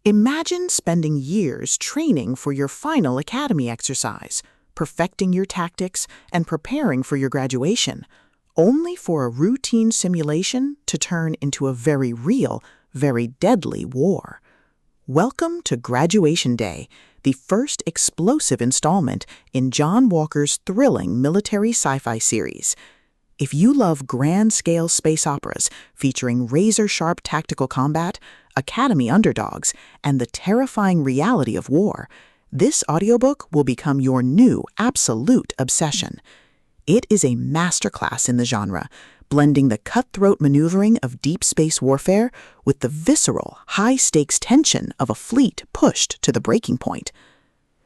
Imagine spending years training for your final academy exercise, perfecting your tactics, and preparing for your graduation, only for a routine simulation to turn into a very real, very deadly war. Welcome to Graduation Day, the first explosive installment in John Walker's thrilling military sci-fi series. If you love grand-scale space operas featuring razor-sharp tactical combat, academy underdogs, and the terrifying reality of war, this audiobook will become your new absolute obsession. It is a masterclass in the genre, blending the cutthroat maneuvering of deep space warfare with the visceral, high-stakes tension of a fleet pushed to the breaking point.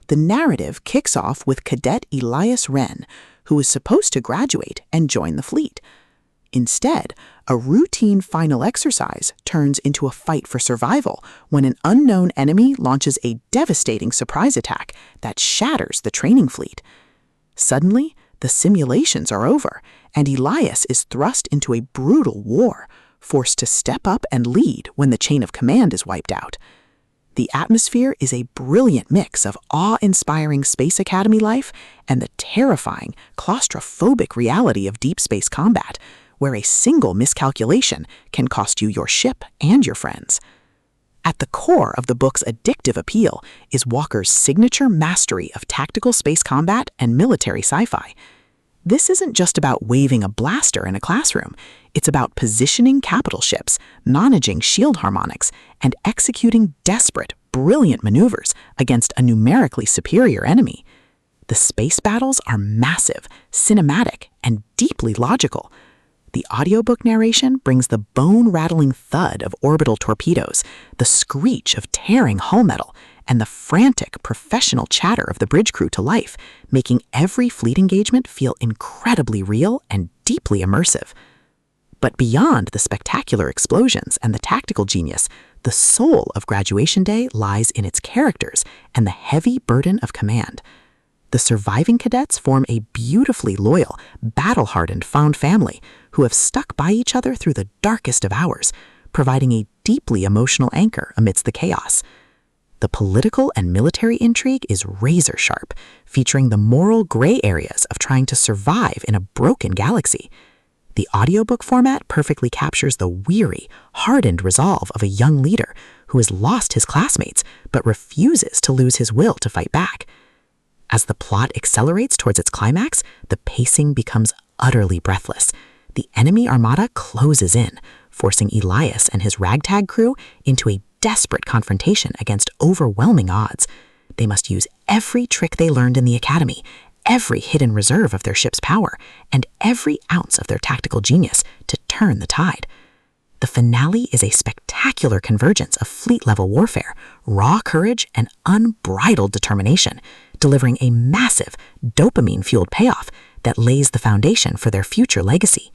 The narrative kicks off with Cadet Elias Renn, who is supposed to graduate and join the fleet. Instead, a routine final exercise turns into a fight for survival when an unknown enemy launches a devastating surprise attack that shatters the training fleet. Suddenly, the simulations are over, and Elias is thrust into a brutal war, forced to step up and lead when the chain of command is wiped out. The atmosphere is a brilliant mix of awe-inspiring Space Academy life and the terrifying, claustrophobic reality of deep space combat, where a single miscalculation can cost you your ship and your friends. At the core of the book's addictive appeal is Walker's signature mastery of tactical space combat and military sci-fi. This isn't just about waving a blaster in a classroom. It's about positioning capital ships, managing shield harmonics, and executing desperate, brilliant maneuvers against a numerically superior enemy. The space battles are massive, cinematic, and deeply logical. The audiobook narration brings the bone-rattling thud of orbital torpedoes, the screech of tearing hull metal, and the frantic, professional chatter of the bridge crew to life, making every fleet engagement feel incredibly real and deeply immersive. But beyond the spectacular explosions and the tactical genius, the soul of Graduation Day lies in its characters and the heavy burden of command. The surviving cadets form a beautifully loyal, battle-hardened found family who have stuck by each other through the darkest of hours, providing a deeply emotional anchor amidst the chaos. The political and military intrigue is razor-sharp, featuring the moral gray areas of trying to survive in a broken galaxy. The audiobook format perfectly captures the weary, hardened resolve of a young leader who has lost his classmates but refuses to lose his will to fight back. As the plot accelerates towards its climax, the pacing becomes utterly breathless. The enemy armada closes in, forcing Elias and his ragtag crew into a desperate confrontation against overwhelming odds. They must use every trick they learned in the academy, every hidden reserve of their ship's power, and every ounce of their tactical genius to turn the tide. The finale is a spectacular convergence of fleet-level warfare, raw courage, and unbridled determination, delivering a massive, dopamine-fueled payoff that lays the foundation for their future legacy.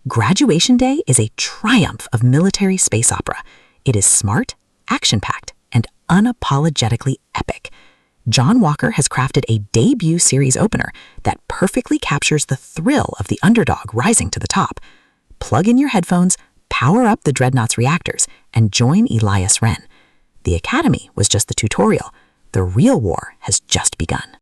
Graduation Day is a triumph of military space opera. It is smart, action-packed, and unapologetically epic. John Walker has crafted a debut series opener that perfectly captures the thrill of the underdog rising to the top. Plug in your headphones, power up the Dreadnought's reactors, and join Elias Renn. The Academy was just the tutorial. The real war has just begun.